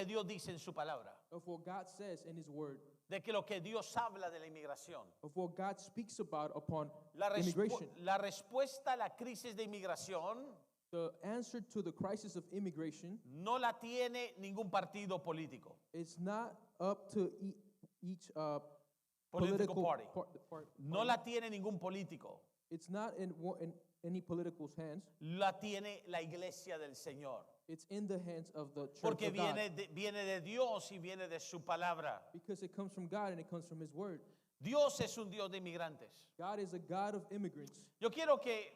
que Dios dice en su palabra, of what God says in His Word, de que lo que Dios habla de la inmigración. of what God speaks about upon La immigration. respuesta a la crisis de inmigración The answer to the crisis of immigration no la tiene ningún partido político. is not up to each Political party. party. No la tiene ningún político. It's not in any political's hands. La tiene la iglesia del Señor. It's in the hands of the church Porque of God. viene de Dios y viene de su palabra. Because it comes from God and it comes from His Word. Dios es un Dios de inmigrantes. God is a God of immigrants. Yo quiero que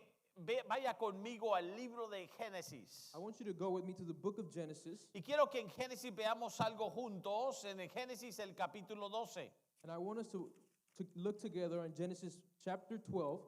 vaya conmigo al libro de Génesis. I want you to go with me to the book of Genesis. Y quiero que en Génesis veamos algo juntos, en el Génesis el capítulo 12. And I want us to look together in Genesis chapter 12.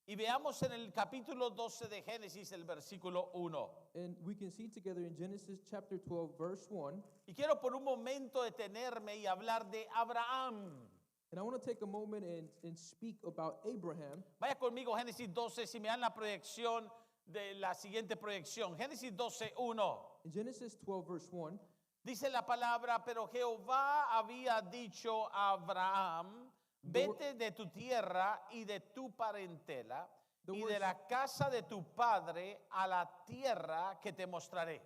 Y veamos en el capítulo 12 de Génesis el versículo 1. And we can see together in Genesis chapter 12, verse 1. Y quiero por un momento detenerme y hablar de Abraham. And I want to take a moment and speak about Abraham. Vaya conmigo, Génesis 12, si me dan la proyección de la siguiente proyección. Génesis 12, 1. In Genesis 12, verse 1, Dice la palabra, pero Jehová había dicho a Abraham, vete de tu tierra y de tu parentela y de la casa de tu padre a la tierra que te mostraré.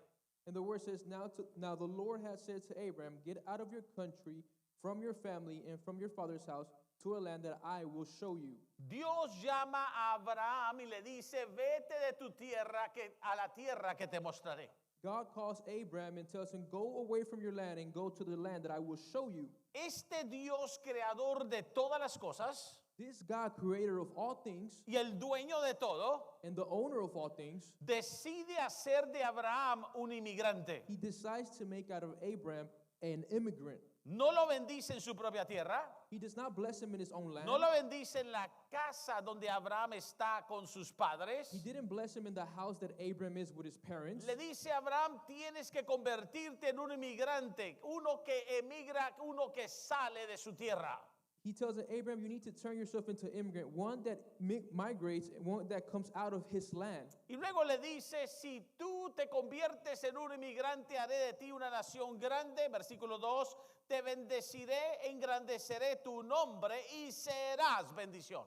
and the word says, now the Lord has said to Abraham, get out of your country, from your family, and from your father's house, to a land that I will show you. Dios llama a Abraham y le dice, vete de tu tierra a la tierra que te mostraré. God calls Abraham and tells him, go away from your land and go to the land that I will show you. Este Dios creador de todas las cosas This God, creator of all things y el dueño de todo, and the owner of all things, decide hacer de Abraham un inmigrante. He decides to make out of Abraham an immigrant. No lo bendice en su propia tierra, He does not bless him in his own land. no lo bendice en la casa donde Abraham está con sus padres. He didn't bless him in the house that Abraham is with his parents. Le dice a Abraham, tienes que convertirte en un inmigrante, uno que emigra, uno que sale de su tierra. He tells Abraham, you need to turn yourself into an immigrant, one that migrates, and one that comes out of his land. Y luego le dice, si tú te conviertes en un inmigrante, haré de ti una nación grande. Versículo 2, te bendeciré, engrandeceré tu nombre y serás bendición.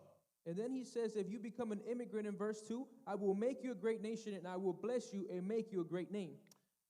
And then he says, if you become an immigrant in verse 2, I will make you a great nation and I will bless you and make you a great name.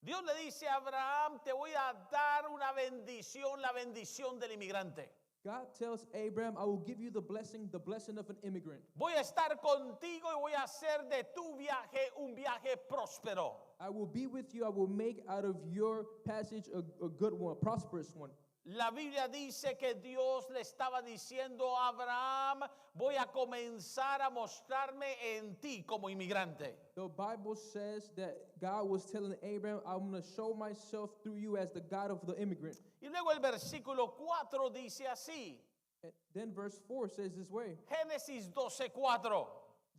Dios le dice a Abraham, te voy a dar una bendición, la bendición del inmigrante. God tells Abraham, I will give you the blessing of an immigrant. Voy a estar contigo y voy a hacer de tu viaje un viaje próspero. I will be with you. I will make out of your passage a good one, a prosperous one. La Biblia dice que Dios le estaba diciendo a Abraham, voy a comenzar a mostrarme en ti como inmigrante. The Bible says that God was telling Abraham, I'm going to show myself through you as the God of the immigrant. Y luego el versículo 4 dice así, And then verse 4 says this way, Génesis 12:4.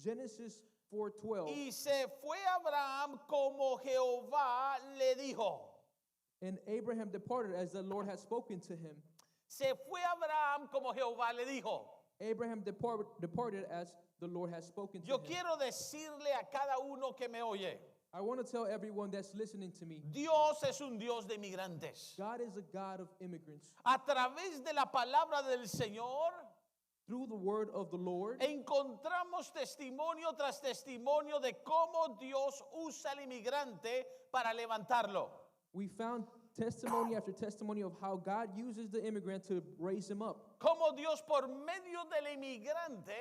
Genesis 4:12. Y se fue Abraham como Jehová le dijo. And Abraham departed as the Lord had spoken to him. Se fue Abraham como Jehová le dijo. Abraham departed as the Lord had spoken to Yo him. quiero decirle a cada uno que me oye, I want to tell everyone that's listening to me, Dios es un Dios de inmigrantes. God is a God of immigrants. A través de la palabra del Señor, Through the word of the Lord, encontramos testimonio tras testimonio de cómo Dios usa al inmigrante para levantarlo. we found testimony after testimony of how God uses the immigrant to raise him up. Cómo Dios por medio del inmigrante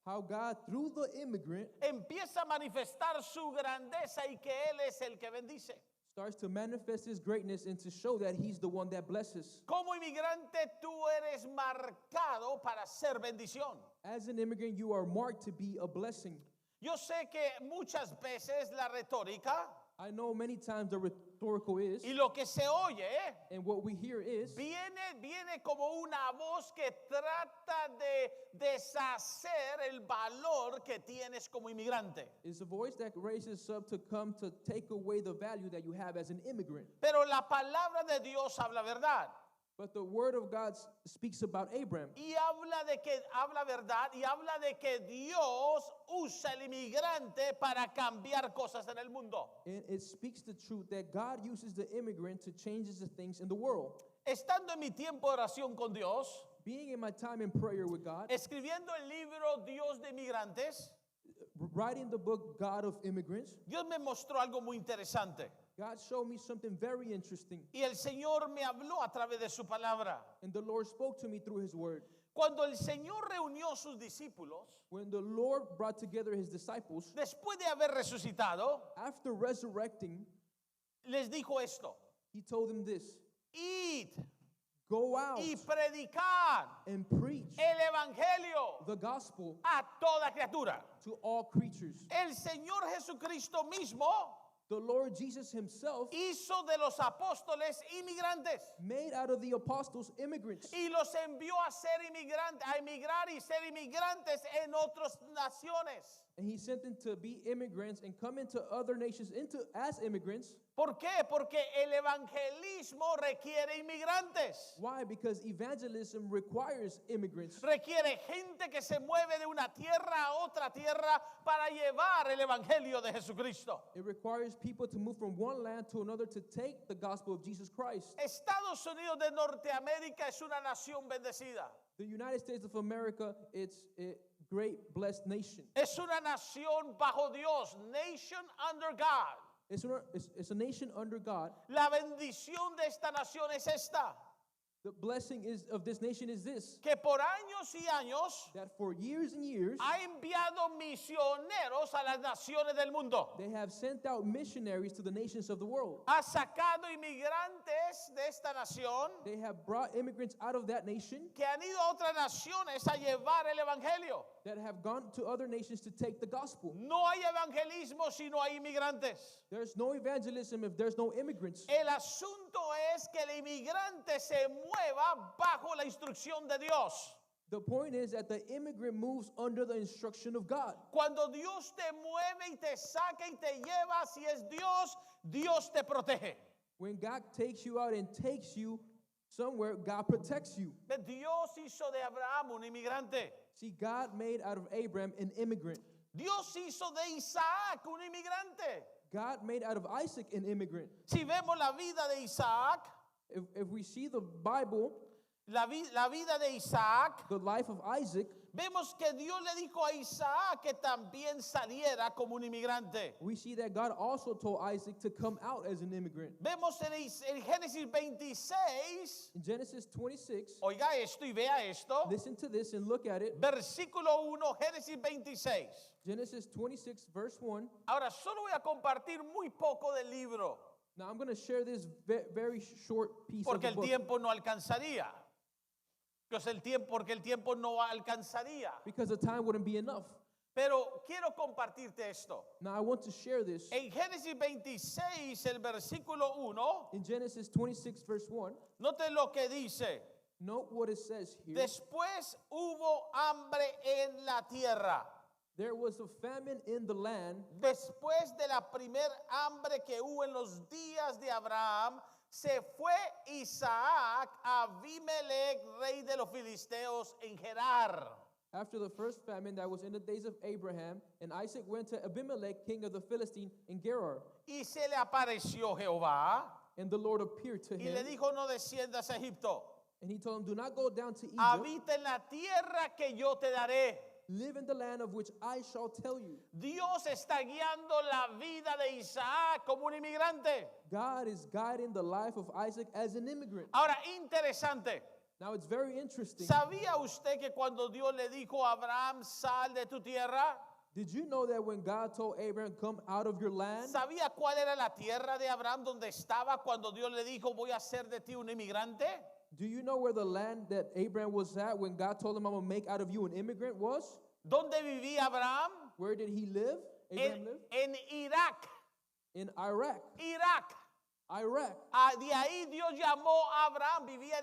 How God, through the immigrant, empieza a manifestar su grandeza y que Él es el que bendice. starts to manifest his greatness and to show that he's the one that blesses. Como inmigrante tú eres marcado para ser bendición. As an immigrant, you are marked to be a blessing. Yo sé que muchas veces la retórica I know many times the rhetorical is, y lo que se oye and what we hear is, viene como una voz que trata de deshacer el valor que tienes como inmigrante. is a voice that raises up to come to take away the value that you have as an immigrant. Pero la palabra de Dios habla verdad. But the word of God speaks about Abraham. y habla verdad y habla de que Dios usa el inmigrante para cambiar cosas en el mundo. And it speaks the truth that God uses the immigrant to change the things in the world. Estando en mi tiempo de oración con Dios, Being in my time in prayer with God, escribiendo el libro Dios de Inmigrantes, writing the book God of Immigrants, Dios me mostró algo muy interesante. God showed me something very interesting. Y el Señor me habló a través de su palabra. And the Lord spoke to me through his word. Cuando el Señor reunió a sus discípulos, When the Lord brought together his disciples, después de haber resucitado, after resurrecting, les dijo esto: he told them this: id go out y predicar and preach el evangelio the gospel a toda criatura. to all creatures. El Señor Jesucristo mismo The Lord Jesus himself hizo de los apóstoles inmigrantes made out of the apostles immigrants, y los envió a ser inmigrantes, a emigrar y ser inmigrantes en otras naciones. and he sent them to be immigrants and come into other nations as immigrants. ¿Por qué? Porque el evangelismo requiere inmigrantes. Why? Because evangelism requires immigrants. Requiere gente que se mueve de una tierra a otra tierra para llevar el evangelio de Jesucristo. It requires people to move from one land to another to take the gospel of Jesus Christ. Estados Unidos de Norteamérica es una nación bendecida. The United States of America, it's a great blessed nation. Es una nación bajo Dios, nation under God. It's a nation under God. La bendición de esta nación es esta, The blessing of this nation is this, que por años y años that for years and years, ha enviado misioneros a las naciones del mundo. they have sent out missionaries to the nations of the world. Ha sacado inmigrantes de esta nación They have brought immigrants out of that nation que han ido a otras naciones a llevar el evangelio. that have gone to other nations to take the gospel. No hay evangelismo si no hay inmigrantes. There's no evangelism if there's no immigrants. El asunto es que el inmigrante se mueva bajo la instrucción de Dios. The point is that the immigrant moves under the instruction of God. Cuando Dios te mueve y te saca y te lleva, si es Dios, Dios te protege. When God takes you out and takes you somewhere, God protects you. Dios hizo de Abraham un inmigrante. See, God made out of Abraham an immigrant. Dios hizo de Isaac un inmigrante. God made out of Isaac an immigrant. Si vemos la vida de Isaac, If we see the Bible, la vida de Isaac, the life of Isaac, vemos que Dios le dijo a Isaac que también saliera como un inmigrante. we see that God also told Isaac to come out as an immigrant. Vemos en Génesis 26, In Genesis 26, oiga esto y vea esto, listen to this and look at it. versículo 1, Génesis 26. Genesis 26, verse 1. Ahora solo voy a compartir muy poco del libro, Now I'm going to share this very short piece porque of el the book tiempo no alcanzaría. Porque el tiempo no alcanzaría. because the time wouldn't be enough. Pero quiero compartirte esto. Now I want to share this. En Génesis 26, el versículo 1, In Genesis 26, verse 1, note lo que dice. note what it says here. Después hubo hambre en la tierra. There was a famine in the land. Después de la primer hambre que hubo en los días de Abraham, se fue Isaac a Abimelech, rey de los filisteos, en Gerar. After the first famine that was in the days of Abraham, and Isaac went to Abimelech, king of the Philistine, in Gerar. Y se le apareció Jehová And the Lord appeared to y le him, dijo, no desciendas a Egipto. and he told him, do not go down to Egypt. Habita en la tierra que yo te daré. Live in the land of which I shall tell you. Dios está guiando la vida de Isaac como un inmigrante. God is guiding the life of Isaac as an immigrant. Ahora, interesante. Now it's very interesting. ¿Sabía usted que cuando Dios le dijo a Abraham, sal de tu tierra? Did you know that when God told Abraham, come out of your land? ¿Sabía cuál era la tierra de Abraham donde estaba cuando Dios le dijo, voy a hacer de ti un inmigrante? Do you know where the land that Abraham was at when God told him, I'm going to make out of you an immigrant was? ¿Dónde vivía Abraham? Where did he live? Abraham lived? En Irak. In Iraq. Irak. Iraq. De ahí Dios llamó a Abraham, vivía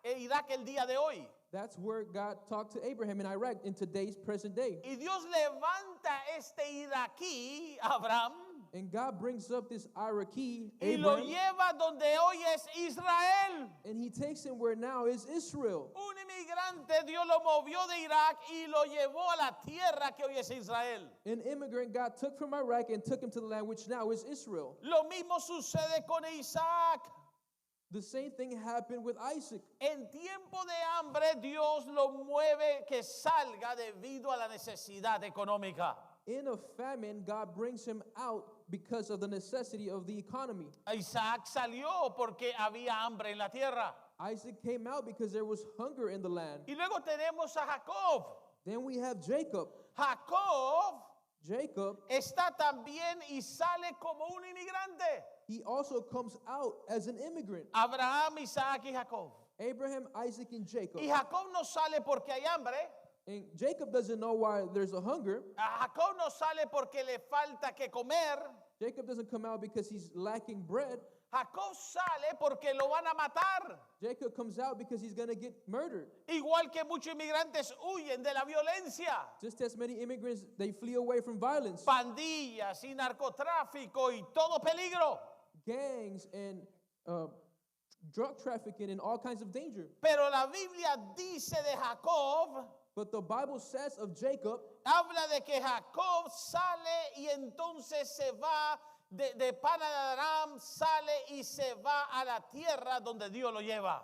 en Irak el día de hoy. That's where God talked to Abraham in Iraq in today's present day. Y Dios levanta este iraquí, Abraham, And God brings up this Iraqi, y lo Abraham, lleva donde hoy es Israel. And he takes him where now is Israel. Un inmigrante, Dios lo movió de Irak y lo llevó a la tierra que hoy es Israel. An immigrant God took from Iraq and took him to the land which now is Israel. Lo mismo sucede con Isaac. The same thing happened with Isaac. En tiempo de hambre, Dios lo mueve que salga debido a la necesidad económica. In a famine, God brings him out because of the necessity of the economy. Isaac salió porque había hambre en la tierra. Isaac came out because there was hunger in the land. Y luego tenemos a Jacob. Then we have Jacob. Jacob está también y sale como un inmigrante. He also comes out as an immigrant. Abraham, Isaac y Jacob. Abraham, Isaac, and Jacob. Y Jacob no sale porque hay hambre. And Jacob doesn't know why there's a hunger. Jacob no sale porque le falta que comer. Jacob doesn't come out because he's lacking bread. Jacob sale porque lo van a matar. Jacob comes out because he's going to get murdered. Igual que muchos inmigrantes huyen de la violencia. Just as many immigrants, they flee away from violence. Pandillas y narcotráfico y todo peligro. Gangs and drug trafficking and all kinds of danger. Pero la Biblia dice de Jacob, But the Bible says of Jacob, habla de que Jacob sale y entonces se va de Padán-Aram, sale y se va a la tierra donde Dios lo lleva.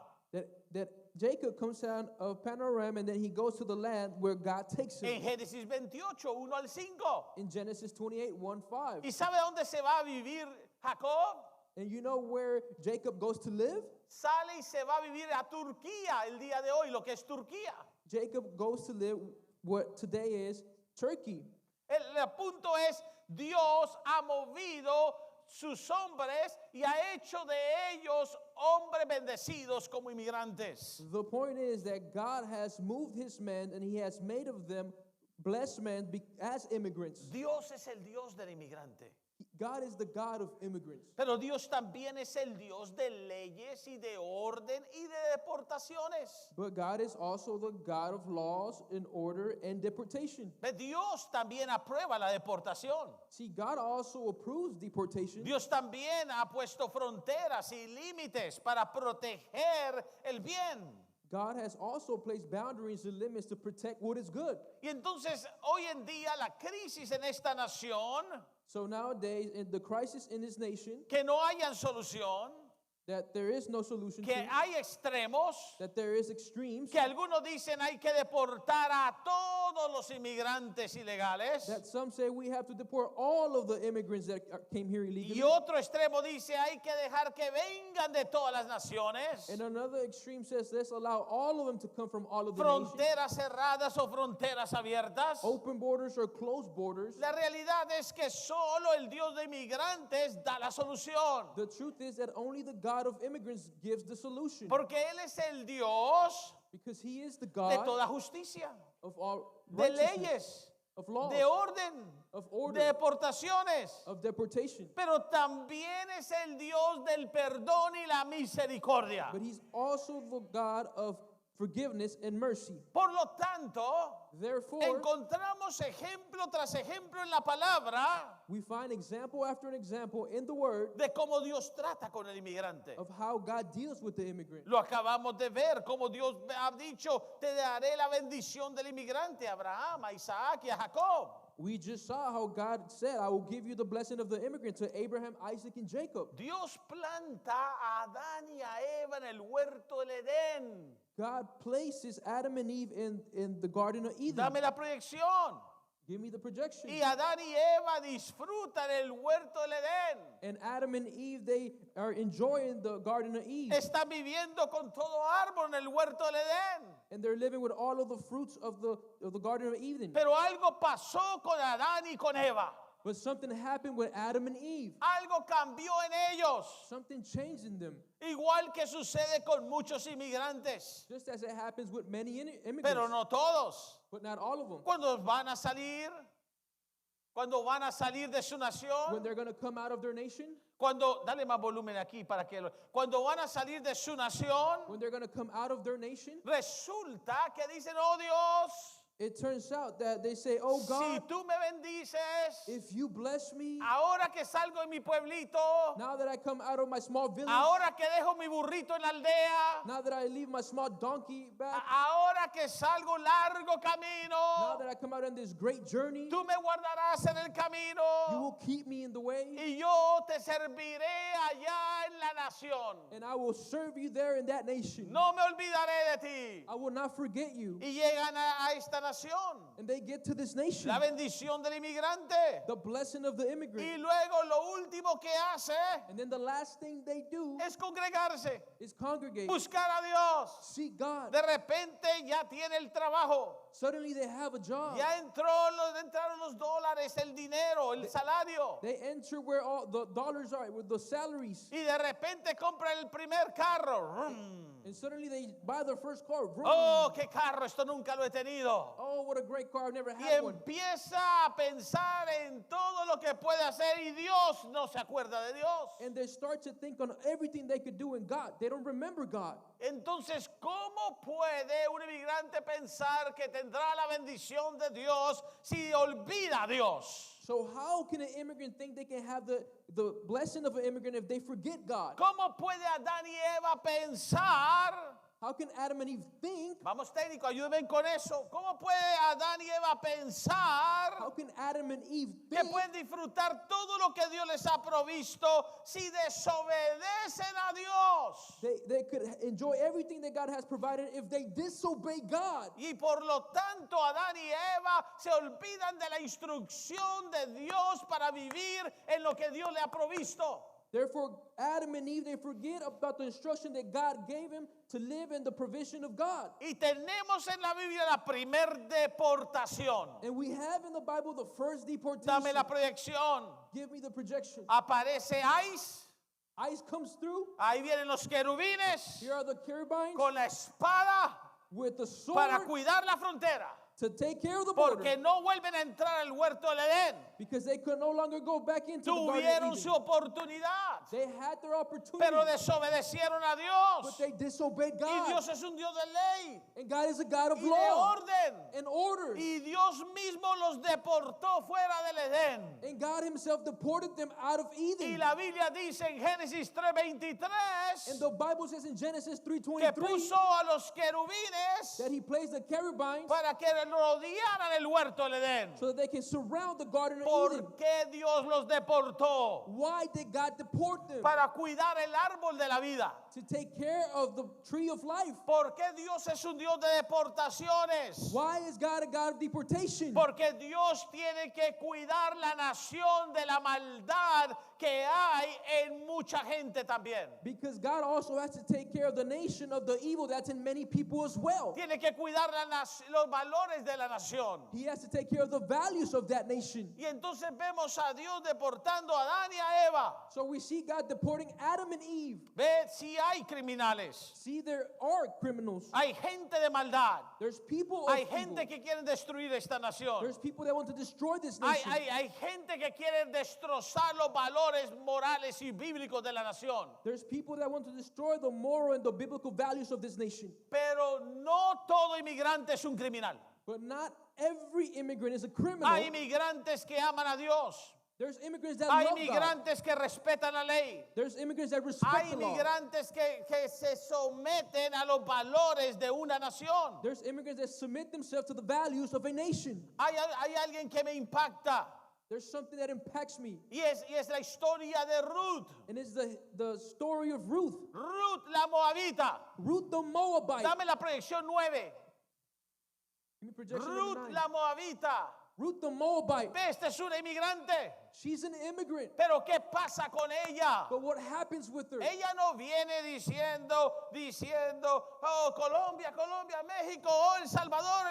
that Jacob comes out of Panorama and then he goes to the land where God takes him. En Génesis 28, 1 al 5. In Genesis 28, 1:5. ¿Y sabe dónde se va a vivir Jacob? And you know where Jacob goes to live? Sale y se va a vivir a Turquía el día de hoy, lo que es Turquía. Jacob goes to live what today is Turkey. El punto es, Dios ha movido sus hombres y ha hecho de ellos hombres bendecidos como inmigrantes. The point is that God has moved his men and he has made of them blessed men as immigrants. Dios es el Dios del inmigrante. God is the God of immigrants. Pero Dios también es el Dios de leyes y de orden y de deportaciones. But God is also the God of laws and order and deportation. Dios también aprueba la deportación. See, God also approves deportation. Dios también ha puesto fronteras y límites para proteger el bien. God has also placed boundaries and limits to protect what is good. Y entonces hoy en día la crisis en esta nación, So nowadays, in the crisis in this nation, que no hayan solución, that there is no solution que to, hay extremos, that there is extremes, que algunos dicen hay que deportar a todos los inmigrantes ilegales, that some say we have to deport all of the immigrants that came here illegally. y otro extremo dice hay que dejar que vengan de todas las naciones, And another extreme says let's allow all of them to come from all of the nations. fronteras cerradas o fronteras abiertas. Open borders or closed borders. La realidad es que solo el Dios de inmigrantes da la solución. The truth is that only the God of immigrants gives the solution. Porque Él es el Dios Because he is the de God toda justicia, of all de righteousness, leyes, of laws, de orden, of de order, deportaciones. of deportation. Pero también es el Dios del perdón y la misericordia. But he's also the God of forgiveness and mercy. Por lo tanto, Therefore, encontramos ejemplo tras ejemplo en la palabra we find example after example in the word de cómo Dios trata con el inmigrante. of how God deals with the immigrant. Lo acabamos de ver, como Dios ha dicho, te daré la bendición del inmigrante, a Abraham, a Isaac y a Jacob. We just saw how God said, I will give you the blessing of the immigrant to Abraham, Isaac, and Jacob. Dios planta a Adán y a Eva en el huerto del Edén. God places Adam and Eve in the Garden of Eden. Dame la proyección. Give me the projection. Y Adán y Eva disfrutan el huerto del Edén. And Adam and Eve, they are enjoying the Garden of Eve. Están viviendo con todo árbol en el huerto del Edén. And they're living with all of the fruits of the Garden of Eden. Pero algo pasó con Adán y con Eva. But something happened with Adam and Eve. Algo cambió en ellos. Something changed in them. Igual que sucede con muchos inmigrantes. Just as it happens with many immigrants. Pero no todos. But not all of them. Cuando van a salir de su When nación, they're going to come out of their nation. dale más volumen aquí para que cuando van a salir de su nación, When they're going to come out of their nation. resulta que dicen, oh Dios, it turns out that they say, oh Si God, tú me bendices, if you bless me, ahora que salgo de mi pueblito, now that I come out of my small village, ahora que dejo mi burrito en la aldea, now that I leave my small donkey back, ahora que salgo un largo now camino, that I come out on this great journey, tú me guardarás en el you camino will keep me in the way, y yo te serviré allá en la nación. and I will serve you there in that nation. No me olvidaré de ti. I will not forget you. Y llegan a esta nación, And they get to this nation, la bendición del inmigrante. the blessing of the Y immigrant. luego lo último que hace And then the last thing they do es congregarse, is congregate, buscar a Dios. seek God. De repente ya tiene el trabajo. Suddenly they have a job. Ya entraron los dólares, el dinero, el salario. They enter where all the dollars are, with the salaries. Y de repente compran el primer carro. Rum. And suddenly they buy their first car. Vroom. Oh, qué carro, esto nunca lo he tenido. Oh, what a great car. I've never Y had one. empieza a pensar en todo lo que puede hacer y Dios no se acuerda de Dios. And they start to think on everything they could do in God. They don't remember God. Entonces, ¿cómo puede un inmigrante pensar que tendrá la bendición de Dios si olvida a Dios? So how can an immigrant think they can have the blessing of an immigrant if they forget God? ¿Cómo puede Adán y Eva pensar? How can Adam and Eve think? Vamos técnico, ayúdenme con eso. ¿Cómo puede Adán y Eva How pensar can Adam and Eve que think pueden disfrutar todo lo que Dios les ha provisto si desobedecen a Dios? they could enjoy everything that God has provided if they disobey God? Y por lo tanto Adán y Eva se olvidan de la instrucción de Dios para vivir en lo que Dios le ha provisto. Therefore, Adam and Eve, they forget about the instruction that God gave him to live in the provision of God. Y tenemos en la Biblia la primer deportación. And we have in the Bible the first deportation. Dame la proyección. Give me the projection. Aparece Ice. Ice comes through. Ahí vienen los querubines Here are the cherubines con la espada with the sword para cuidar la frontera. to take care of the border. Porque no vuelven a entrar al huerto del Edén. Because they could no longer go back into the Garden Tuvieron of su Eden. oportunidad, They had their opportunity, pero desobedecieron a Dios. but they disobeyed Y God. Dios es un Dios de ley And God is a God of y de law orden. and order. Y Dios mismo los deportó fuera del Edén. And God himself deported them out of Y Eden. la Biblia dice en Génesis 3:23 And the Bible says in Genesis que 3:23 puso a los querubines that he placed the cherubines para que rodearan el huerto del Edén. so that they can surround the Garden of ¿Por Eden. qué Dios los deportó? Why did God deport them? Para cuidar el árbol de la vida. To take care of the tree of life. ¿Por qué Dios es un Dios de deportaciones? Why is God a God of deportation? Porque Dios tiene que cuidar la nación de la maldad que hay en mucha gente también. Because God also has to take care of the nation of the evil that's in many people as well. Tiene que cuidar los valores de la nación. He has to take care of the values of that nation. Y entonces vemos a Dios deportando a Adán y a Eva. So we see God deporting Adam and Eve. Ve si hay criminales. See, there are criminals. Hay gente de maldad. There's people of Hay evil. gente que quiere destruir esta nación. There's people that want to destroy this Hay, nation. hay gente que quiere destrozar los valores morales y bíblicos de la nación. There's people that want to destroy the moral and the biblical values of this nation. Pero no todo inmigrante es un criminal. But not every immigrant is a criminal. Hay inmigrantes que aman a Dios. There's immigrants that Hay love God. inmigrantes que respetan la ley. There's immigrants that Hay respect the law. inmigrantes que se someten a los valores de una nación. There's immigrants that submit themselves to the values of a nation. Hay alguien que me impacta There's something that impacts me. y es la historia de Ruth. And it's the story of Ruth. Ruth la Moabita. Ruth the Moabite. Dame la proyección 9. Give me projection Ruth number 9. la Moabita. Ruth the Moabite. Ve, esta es una inmigrante. She's an immigrant. Pero ¿qué pasa con ella? But what happens with her? Ella no viene diciendo, oh, Colombia, Colombia, México, oh, El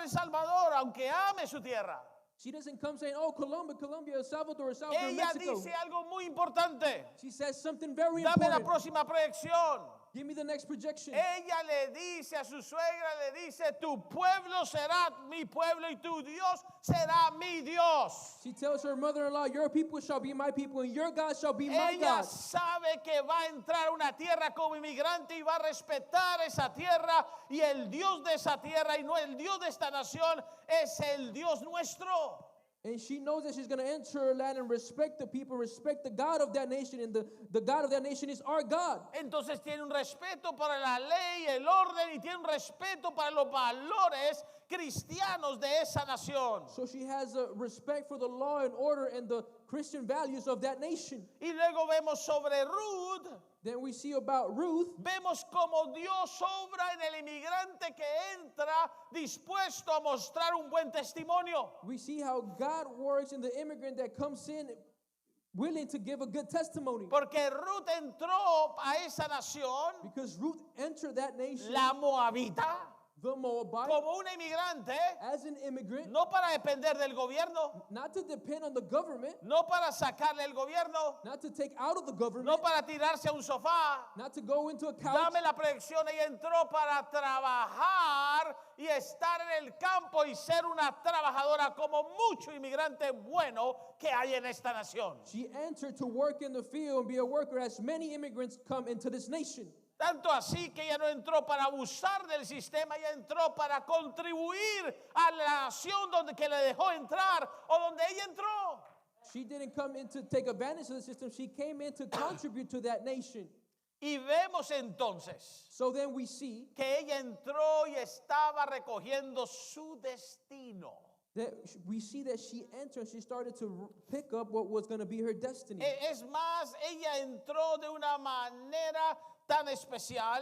Salvador, aunque ame su tierra. She doesn't come saying, oh, Colombia, Colombia, El Salvador, El Salvador, Ella Mexico. dice algo muy importante. She says something very Dame la important. próxima proyección. Give me the next projection. Ella le dice a su suegra, le dice, tu pueblo será mi pueblo y tu Dios será mi Dios. She tells her mother-in-law, your people shall be my people and your God shall be my Ella God. sabe que va a entrar a una tierra como inmigrante y va a respetar esa tierra y el Dios de esa tierra y no el Dios de esta nación es el Dios nuestro. And she knows that she's going to enter her land and respect the people, respect the God of that nation, and the God of that nation is our God. Entonces tiene un respeto para la ley, el orden y tiene un respeto para los valores cristianos de esa nación. So she has a respect for the law and order and the Christian values of that nation. Y luego vemos sobre Ruth. Then we see about Ruth. Vemos cómo Dios obra en el inmigrante que entra dispuesto a mostrar un buen testimonio. We see how God works in the immigrant that comes in willing to give a good testimony. Porque Ruth entró a esa nación, Because Ruth entered that nation, la Moabita, the Moabite, como una inmigrante, as an immigrant, no para depender del gobierno, not to depend on the government, no para sacarle el gobierno, not to take out of the government, no para tirarse a un sofá. not to go into a couch. Dame la proyección, ella entró para trabajar y estar en el campo y ser una trabajadora como mucho inmigrante bueno que hay en esta nación. She entered to work in the field and be a worker as many immigrants come into this nation. Tanto así que ella no entró para abusar del sistema, ella entró para contribuir a la nación donde que le dejó entrar o donde ella entró. She didn't come in to take advantage of the system. She came in to contribute to that nation. Y vemos entonces So then we see que ella entró y estaba recogiendo su destino. that she entered and she started to pick up what was going to be her destiny. Es más, ella entró de una manera tan especial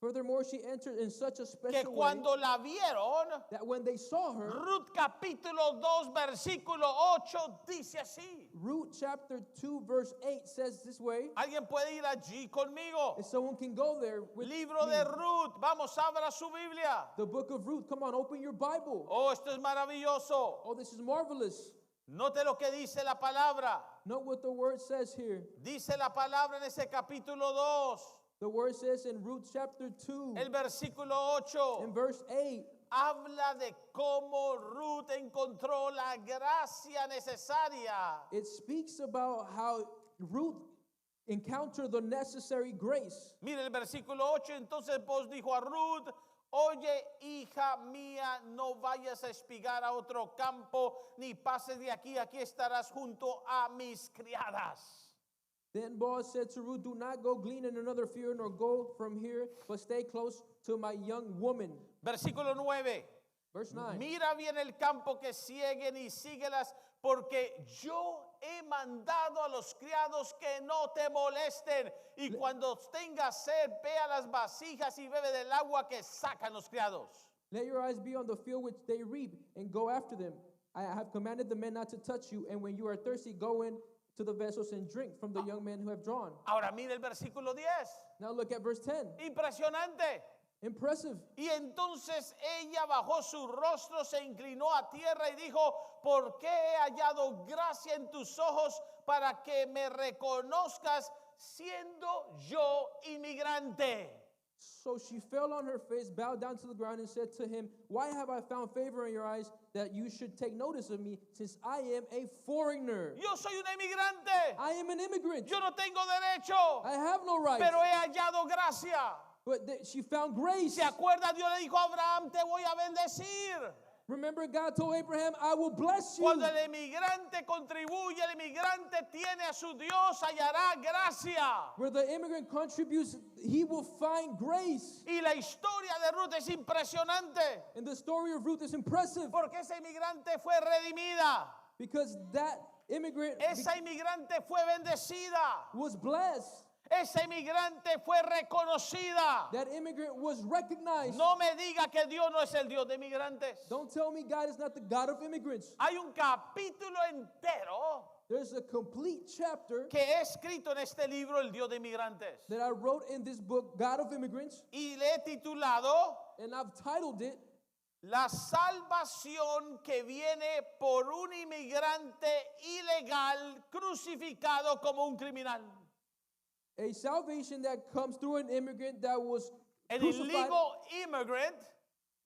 Furthermore, she entered in such a que special way cuando la vieron, that when they saw her, Ruth capítulo 2 versículo 8 dice así. Ruth chapter 2 verse 8 says this way. ¿Alguien puede ir allí conmigo? If someone can go there with Libro me. de Ruth, vamos, abra su Biblia. The book of Ruth. Come on, open your Bible. Oh, esto es maravilloso. Oh, this is marvelous. Note lo que dice la palabra. Note what the word says here. Dice la palabra en ese capítulo 2, The word says in Ruth chapter 2 el versículo 8. in verse 8, Habla de cómo Ruth encontró la gracia necesaria. it speaks about how Ruth encountered the necessary grace. Mire el versículo 8, entonces vos dijo a Ruth, oye, hija mía, no vayas a espigar a otro campo, ni pases de aquí, aquí estarás junto a mis criadas. Then Boaz said to Ruth, do not go glean in another field, nor go from here, but stay close to my young woman. Versículo 9. Verse 9. Mira bien el campo que sieguen y síguelas, porque yo he mandado a los criados que no te molesten. Y cuando tengas sed, ve a las vasijas y bebe del agua que sacan los criados. Let your eyes be on the field which they reap, and go after them. I have commanded the men not to touch you, and when you are thirsty, go in to the vessels and drink from the young men who have drawn. Ahora mira el versículo 10. Now look at verse 10. Impresionante. Impressive. Y entonces ella bajó su rostro, se inclinó a tierra y dijo, ¿por qué he hallado gracia en tus ojos para que me reconozcas siendo yo inmigrante? So she fell on her face, bowed down to the ground, and said to him, why have I found favor in your eyes that you should take notice of me, since I am a foreigner? Yo soy un inmigrante. I am an immigrant. Yo no tengo derecho, I have no rights. pero he hallado gracia. But she found grace. ¿Se acuerda? Dios le dijo a Abraham, te voy a bendecir. Remember, God told Abraham, I will bless you. Cuando el inmigrante contribuye, el inmigrante tiene a su Dios, hallará gracia. Where the immigrant contributes, he will find grace. Y la historia de Ruth es impresionante, And the story of Ruth is impressive porque esa inmigrante fue redimida. because that immigrant Esa inmigrante fue bendecida. was blessed. Esa inmigrante fue reconocida. That immigrant was recognized. No me diga que Dios no es el Dios de inmigrantes. Don't tell me God is not the God of immigrants. Hay un capítulo entero There's a complete chapter que he escrito en este libro, El Dios de Inmigrantes. that I wrote in this book, God of Immigrants, Y le he titulado and I've titled it, La salvación que viene por un inmigrante ilegal crucificado como un criminal. A salvation that comes through an immigrant that was An crucified, illegal immigrant,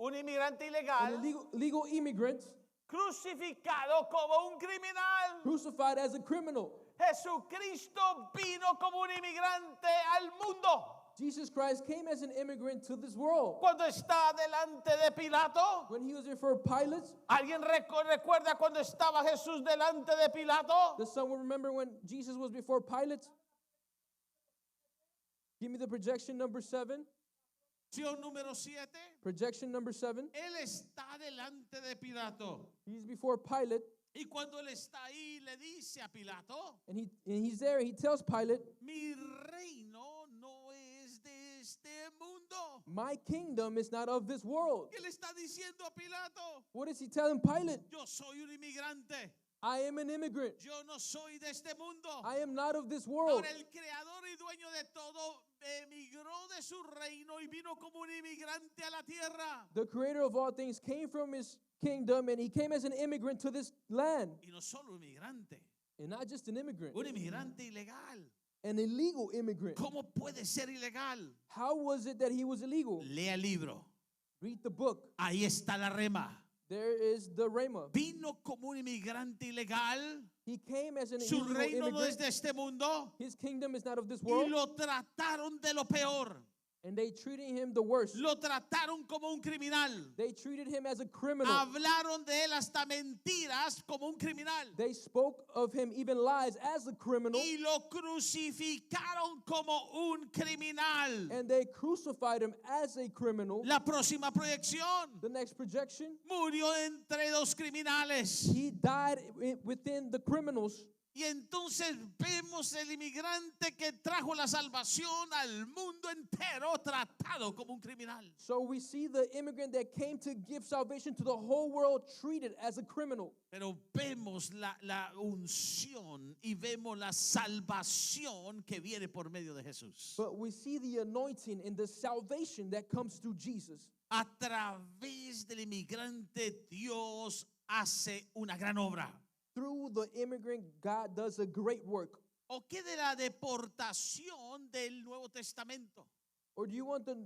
un inmigrante an ilegal, illegal immigrant crucificado como un criminal. crucified as a criminal. Jesucristo vino como un inmigrante al mundo. Jesus Christ came as an immigrant to this world. Cuando está delante de Pilato, When he was before Pilate, ¿alguien recuerda cuando estaba Jesús delante de Pilato? does someone remember when Jesus was before Pilate? Give me the projection number 7. Acción número 7. Projection number 7. Él está delante de Pilato. He's before Pilate, Y cuando él está ahí, le dice a Pilato, and he's there. He tells Pilate, mi reino no es de este mundo. my kingdom is not of this world. ¿Qué le está diciendo a Pilato? What is he telling Pilate? Yo soy un inmigrante. I am an immigrant. Yo no soy de este mundo. I am not of this world. Ahora el creador y dueño de todo emigró de su reino y vino como un inmigrante a la tierra. The creator of all things came from his kingdom, and he came as an immigrant to this land. Y no solo un inmigrante, And not just an immigrant, un inmigrante ilegal. an illegal immigrant. ¿Cómo puede ser ilegal? How was it that he was illegal? Lea el libro. Read the book. Ahí está la rema. There is the Rhema. Vino como un inmigrante ilegal. He came as an Su illegal reino no es immigrant. de este mundo. His kingdom is not of this Y world. lo trataron de lo peor. And they treated him the worst. Lo trataron como un criminal. They treated him as a criminal. Hablaron de él hasta mentiras como un criminal. They spoke of him, even lies, as a criminal. Y lo crucificaron como un criminal. And they crucified him as a criminal. La próxima proyección. The next projection, Murió entre dos criminales. he died within the criminals. Y entonces vemos el inmigrante que trajo la salvación al mundo entero tratado como un criminal. So we see the immigrant that came to give salvation to the whole world treated as a criminal. Pero vemos la unción y vemos la salvación que viene por medio de Jesús. But we see the anointing and the salvation that comes through Jesus. A través del inmigrante Dios hace una gran obra. Through the immigrant, God does a great work. ¿O qué de la deportación del Nuevo Testamento? Or do you want the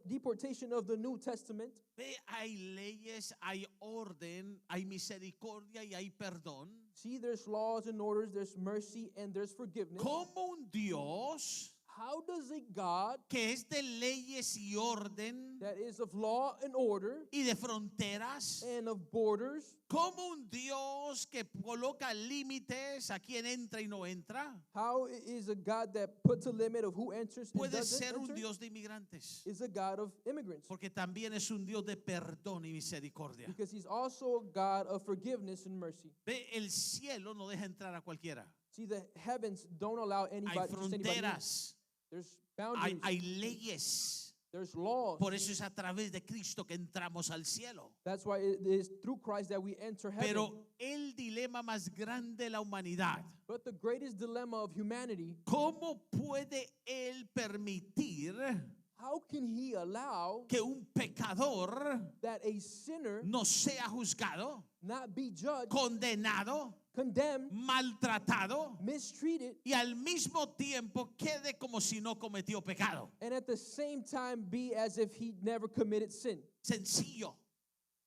deportation of the New Testament? Ve, hay leyes, hay orden, hay misericordia y hay perdón. See, there's laws and orders, there's mercy, and there's forgiveness. Como un Dios How does a God que es de leyes y orden that is of law and order y de fronteras, and of borders, como un Dios que coloca límites a quien entra y no entra, how is a God that puts a limit of who enters and puede doesn't ser un enter? Dios de inmigrantes? Is a God of immigrants. Porque también es un Dios de perdón y misericordia. Because he's also a God of forgiveness and mercy. Ve, el cielo no deja entrar a cualquiera. See, the heavens don't allow Hay anybody, just anybody in. fronteras, There's boundaries. hay leyes. There's laws. Por eso es a través de Cristo que entramos al cielo. That's why it is through Christ that we enter heaven. Pero el dilema más grande de la humanidad, But the greatest dilemma of humanity, ¿cómo puede él permitir how can he allow que un pecador that a sinner no sea juzgado, not be judged, condenado, condemned, maltratado mistreated, y al mismo tiempo quede como si no cometió pecado? and at the same time be as if he never committed sin? Sencillo.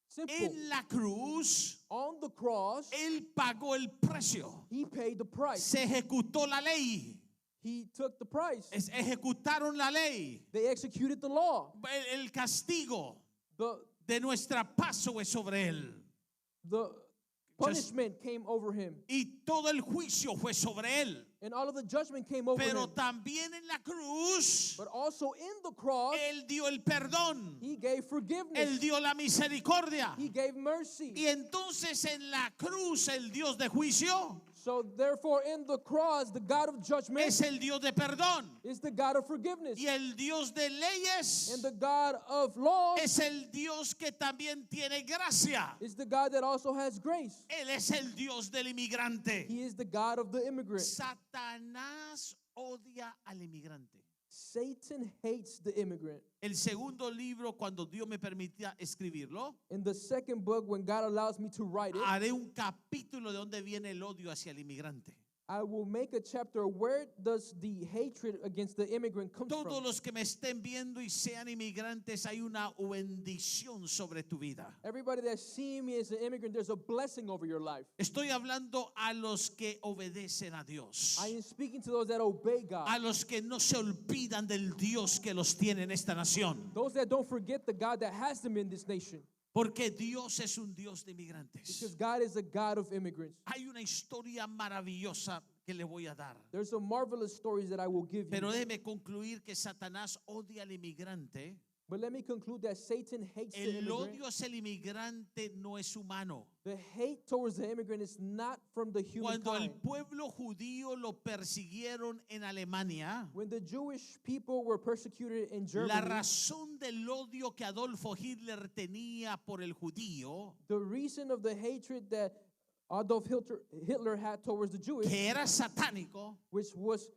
Simple. En la cruz, On the cross, él pagó el precio. he paid the price. Se ejecutó la ley. He took the price. Ejecutaron la ley. They executed the law. El castigo The de nuestra paz fue sobre él. punishment came over him, Y todo el juicio fue sobre él. and all of the judgment came over Pero him. también en la cruz, But also in the cross, él dio el perdón. he gave Él forgiveness. dio la misericordia. He gave mercy. Y entonces en la cruz el Dios de juicio So therefore, in the cross, the God of judgment es el Dios de perdón. is the God of forgiveness, Y el Dios de leyes and the God of law es el Dios que también tiene gracia. is the God that also has grace. Él es el Dios del inmigrante. He is the God of the immigrant. Satanás odia al inmigrante. Satan hates the immigrant. El segundo libro, cuando Dios me permitía escribirlo, In the second book, when God allows me to write it, haré un capítulo de dónde viene el odio hacia el inmigrante. I will make a chapter. Where does the hatred against the immigrant come Todos from? los que me estén viendo y sean inmigrantes, hay una bendición sobre tu vida. Everybody that's seeing me as an immigrant, there's a blessing over your life. Estoy hablando a los que obedecen a Dios, I am speaking to those that obey God. a los que no se olvidan del Dios que los tiene en esta nación, Those that don't forget the God that has them in this nation. porque Dios es un Dios de inmigrantes. Because God is a God of immigrants. Hay una historia maravillosa que le voy a dar, There's some marvelous stories that I will give pero you. déjeme concluir que Satanás odia al inmigrante. But let me conclude that Satan hates the El immigrant. odio hacia el inmigrante no es humano. The hate towards the immigrant is not from the human Cuando el kind. pueblo judío lo persiguieron en Alemania, When the Jewish people were persecuted in la Germany, razón del odio que Adolfo Hitler tenía por el judío, the reason of the hatred that Adolf Hitler had towards the Jewish, que era satánico, which was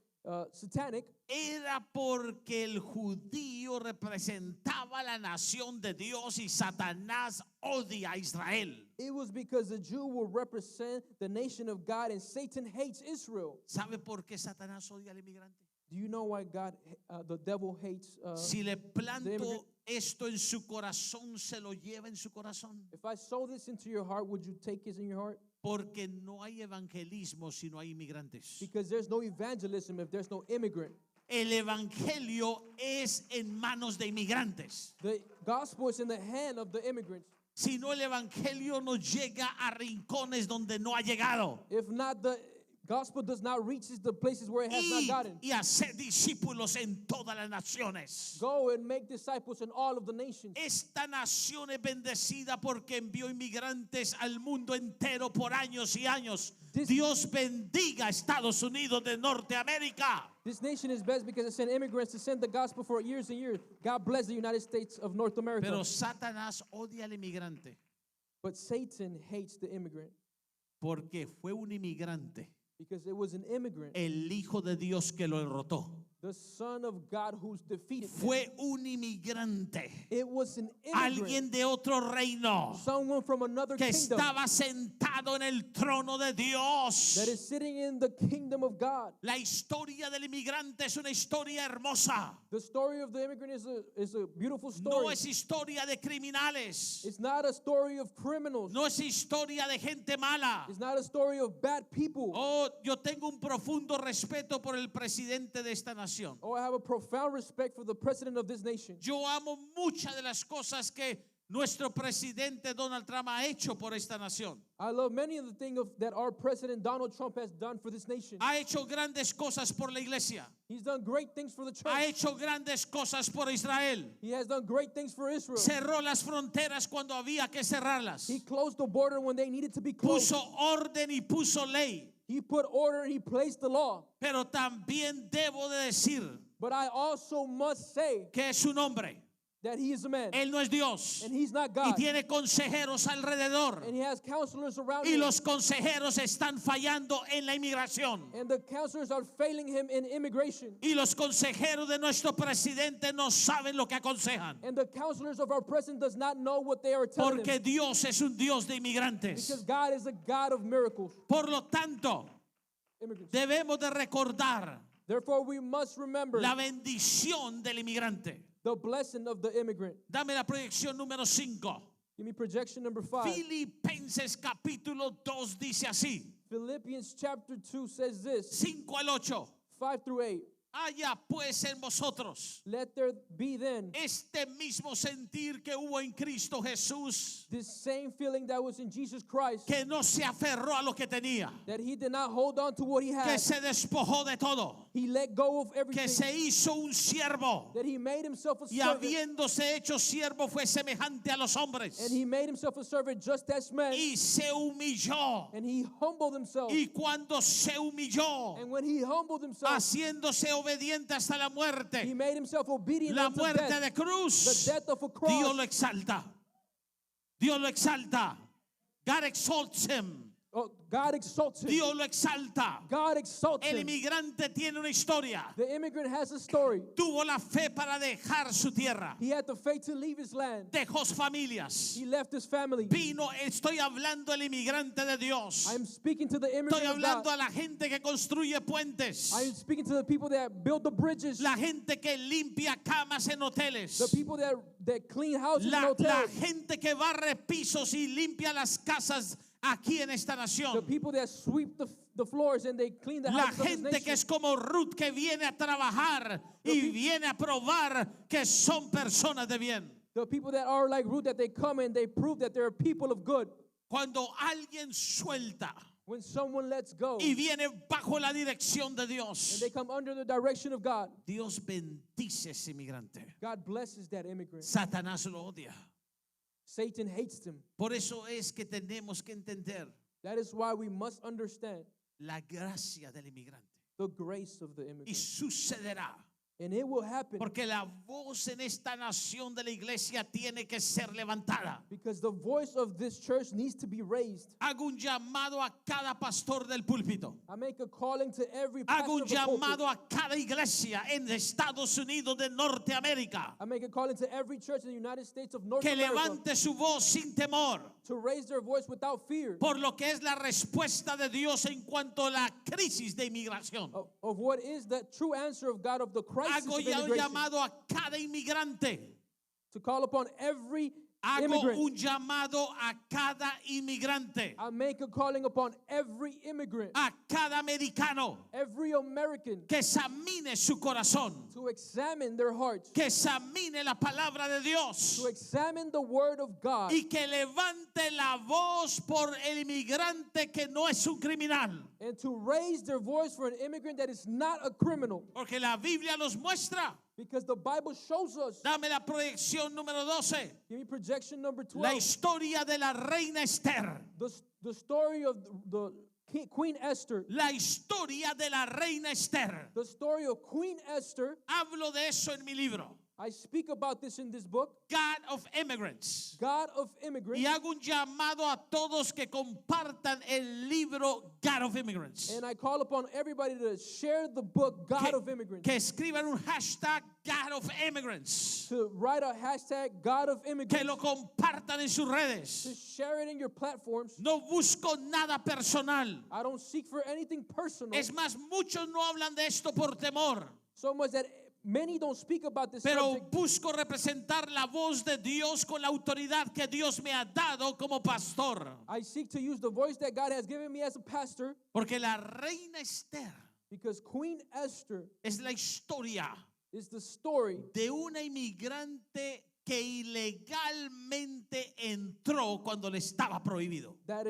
satanic, era porque el judío representaba la nación de Dios y Satanás odia a Israel. it was because the Jew will represent the nation of God and Satan hates Israel. ¿Sabe por qué Satanás odia al inmigrante? Do you know why the devil hates? Si le planto immigrant- esto en su corazón, se lo lleva en su corazón. If I sow this into your heart, would you take this in your heart? Porque no hay evangelismo si no hay inmigrantes. Because there's no evangelism if there's no immigrant. El evangelio es en manos de inmigrantes. The gospel is in the hand of the immigrants. Si no, el evangelio no llega a rincones donde no ha llegado. If not, the gospel does not reach the places where it has not gotten. Y hacer discípulos en todas las naciones. Go and make disciples in all of the nations. Esta nación es bendecida porque envió inmigrantes al mundo entero por años y años. Dios bendiga a Estados Unidos de Norteamérica. This nation is blessed because it sent immigrants to send the gospel for years and years. God bless the United States of North America. Pero Satanás odia al inmigrante But Satan hates the immigrant porque fue un inmigrante, because it was an immigrant, el Hijo de Dios, que lo derrotó. the Son of God who's defeated him. Fue un inmigrante, It was an immigrant, alguien de otro reino, someone from another que kingdom estaba sentado en el trono de Dios. that is sitting in the kingdom of God. La historia del inmigrante es una historia hermosa. The story of the immigrant is a beautiful No story. es historia de criminales. It's not a story of criminals. No es historia de gente mala. It's not a story of bad people. Oh, yo tengo un profundo respeto por el presidente de esta nación. Oh, I have a profound respect for the president of this nation. Yo amo muchas de las cosas que nuestro presidente Donald Trump ha hecho por esta nación. I love many of the things that our president Donald Trump has done for this nation. Ha hecho grandes cosas por la iglesia. He's done great things for the Ha church. hecho grandes cosas por Israel. He has done great things for Israel. Cerró las fronteras cuando había que cerrarlas. He closed the border when they needed to be closed. Puso orden y puso ley. He put order, he placed the law. Pero también debo de decir But I also must say que es un hombre. that he is a man. Él no es Dios. And he's not Y God. tiene consejeros alrededor. And he has counselors around Y him. los consejeros están fallando en la inmigración. And the counselors are failing him in immigration. Y los consejeros de nuestro presidente no saben lo que aconsejan. And the counselors of our president does not know what they are telling Porque him. Dios es un Dios de inmigrantes. Because God is a God of miracles. Por lo tanto, Immigrants. debemos de recordar Therefore, we must remember la bendición del inmigrante. the blessing of the immigrant. Dame la proyección número 5. Give me projection number 5. Filipenses capítulo 2 dice así, Philippians chapter 2 says this, 5 al 8. 5 through 8. Haya pues en vosotros Let there be then este mismo sentir que hubo en Cristo Jesús, this same feeling that was in Jesus Christ, que no se aferró a lo que tenía, that he did not hold on to what he que had. se despojó de todo, He let go of que everything. se hizo un siervo, That he made himself a y servant. habiéndose hecho siervo fue semejante a los hombres, And he made himself a servant just as men. y se humilló, And he humbled himself. y cuando se humilló, And when he humbled himself, haciéndose obediente hasta la he muerte, made himself obedient la unto muerte death. de cruz, The death of a Dios cross. lo exalta. Dios lo exalta. God exalts him. God exalts him. Dios lo exalta. God exalts El him. inmigrante tiene una historia. The immigrant has a story. Tuvo la fe para dejar su tierra. He had the faith to leave his land. Dejó sus familias. He left his family. Vino, estoy hablando del inmigrante de Dios. I'm speaking to the Estoy immigrant of hablando God. a la gente que construye puentes. I'm speaking to the people that build the bridges. La gente que limpia camas en hoteles. The people that clean houses and La hotels. gente que barre pisos y limpia las casas aquí en esta The nación. people that sweep the floors and they clean the La houses of this gente que nation. es como Ruth que viene a trabajar y viene a probar que son personas de bien. The people that are like Ruth, that they come and they prove that they're people of good. Cuando alguien suelta When someone lets go y viene bajo la dirección de and Dios, they come under the direction of God, Dios bendice a ese inmigrante. God blesses that immigrant. Satanás lo odia. Satan hates them. Por eso es que tenemos que entender That is why we must understand la gracia del inmigrante. the grace of the Y immigrant. sucederá. And it will happen Porque la voz en esta nación de la iglesia tiene que ser levantada. because the voice of this church needs to be raised. Hago un llamado a cada pastor del púlpito. I make a calling to every Hago pastor un of the pulpit. llamado a cada iglesia en Estados Unidos de Norteamérica. I make a calling to every church in the United States of North Que America levante su voz sin temor to raise their voice without fear por lo que es la respuesta de Dios en cuanto a la crisis de inmigración. of what is the true answer of God of the crisis Hago of ya un immigration. llamado a cada inmigrante. To call upon every Hago immigrant. un llamado a cada inmigrante, I make a calling upon every immigrant, a cada americano, every American, que examine su corazón, to examine their hearts, que examine la palabra de Dios to examine the word of God, y que levante la voz por el inmigrante que no es un criminal. and to raise their voice for an immigrant that is not a criminal. Porque la Biblia nos muestra. Because the Bible shows us. Dame la proyección número 12. Give me projection number La 12. historia de la reina Esther. The story of the Queen Esther. La historia de la reina Esther. The story of Queen Esther. Hablo de eso en mi libro. I speak about this in this book, God of Immigrants. God of Immigrants. Y hago un llamado a todos que compartan el libro God of Immigrants. And I call upon everybody to share the book, God of Immigrants. Que escriban un hashtag God of Immigrants. To write a hashtag, God of Que Immigrants. lo compartan en sus To redes. share it in your platforms. No busco nada personal. I don't seek for anything personal. Es más, muchos no hablan de esto por temor. So much that many don't speak about this Pero subject. busco representar la voz de Dios con la autoridad que Dios me ha dado como pastor. I seek to use the voice that God has given me as a pastor, Porque la reina Esther because Queen Esther es la historia is the story de una inmigrante que ilegalmente entró cuando le estaba prohibido. that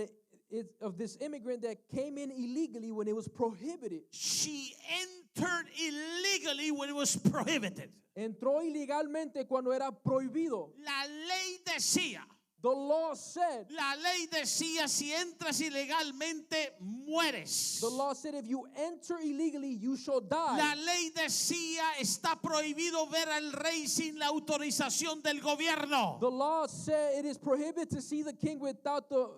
it's of this immigrant that came in illegally when it was prohibited. She entered illegally when it was prohibited. Entró ilegalmente cuando era prohibido. La ley decía, The law said, la ley decía, si entras ilegalmente, mueres. the law said if you enter illegally, you shall die. La ley decía, está prohibido ver al rey sin la autorización del gobierno. The law said it is prohibited to see the king without the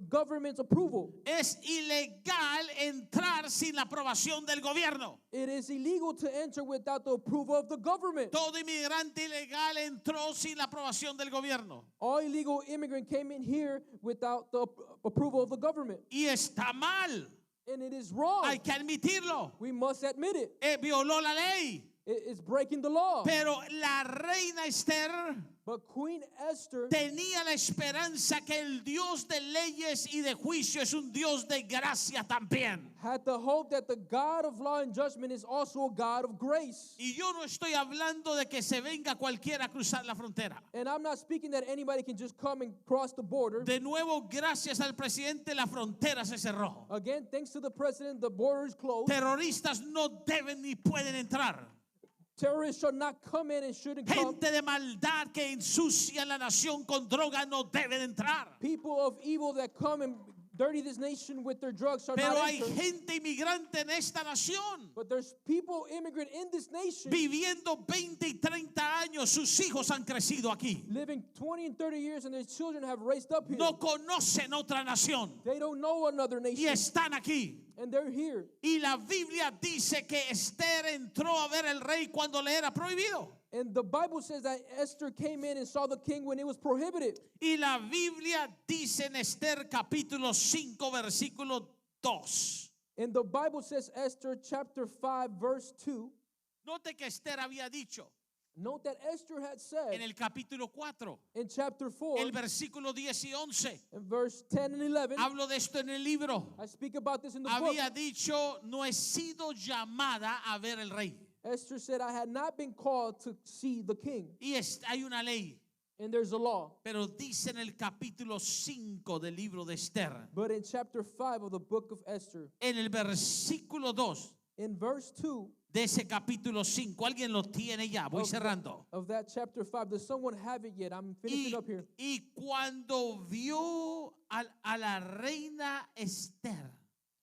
government's approval. Es ilegal entrar sin la aprobación del gobierno. It is illegal to enter without the approval of the government. Todo inmigrante ilegal entró sin la aprobación del gobierno. All illegal immigrant came in here without the approval of the government. Y está mal. And it is wrong. Hay que admitirlo. We must admit it. Violó la ley. It's breaking the law. Pero la reina Esther But Queen Esther tenía la esperanza que el Dios de leyes y de juicio es un Dios de gracia también. had the hope that the God of law and judgment is also a God of grace. Y yo no estoy hablando de que se venga cualquiera a cruzar la frontera. And I'm not speaking that anybody can just come and cross the border. De nuevo, gracias al presidente, la frontera se cerró. Again, thanks to the president, the border is closed. Terroristas no deben ni pueden entrar. Terrorists should not come in and shouldn't come. Gente de maldad que ensucia la nación con droga no deben entrar. People of evil that come and dirty this nation with their drugs shall Pero not hay enter. gente inmigrante en esta nación But there's people immigrant in this nation viviendo 20 y 30 años. Sus hijos han crecido aquí. living 20 and 30 years and their children have raised up here. No conocen otra nación They don't know another y nation están aquí. and they're here. Y la Biblia dice que Esther entró a ver el rey cuando le era prohibido. And the Bible says that Esther came in and saw the king when it was prohibited. Y la Biblia dice en Esther capítulo 5 versículo 2. And the Bible says, Esther chapter 5 verse 2. Note que Esther había dicho Note that Esther had en said el capítulo 4, in chapter 4 el versículo 10 y 11. in verse 10 and 11. Hablo de esto en el libro. I speak about this in the book. Había dicho, no he sido llamada a ver el rey. Esther said, I had not been called to see the king. Y hay una ley, And there's a law. pero dice en el capítulo 5 del libro de Esther, But in chapter 5 of the book of Esther, en el versículo 2 in verse 2 de ese capítulo 5, alguien lo tiene ya, voy cerrando. of that chapter 5, does someone have it yet? I'm finishing up here. Y cuando vio a la reina Esther.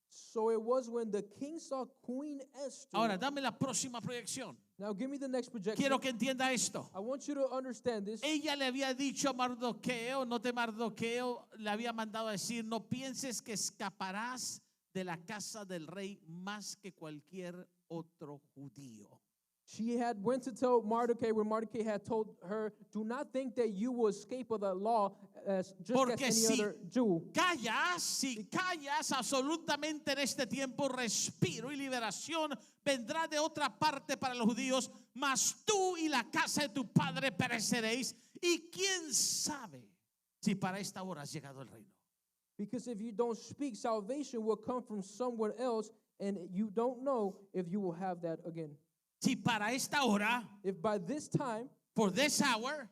So it was when the king saw Queen Esther. Ahora, dame la próxima proyección. Now give me the next projection. Quiero que entienda esto. I want you to understand this. Ella le había dicho a Mardoqueo, no te Mardoqueo, le había mandado a decir, no pienses que escaparás de la casa del rey más que cualquier otro judío. She had went to tell Mordecai when Mordecai had told her, do not think that you will escape of the law as just Porque as any si other Jew. si callas absolutamente en este tiempo, respiro y liberación vendrá de otra parte para los judíos, mas tú y la casa de tu padre pereceréis. Y quién sabe si para esta hora has llegado el reino. Because if you don't speak, salvation will come from someone else, and you don't know if you will have that again. Si para esta hora, If by this time for this hour,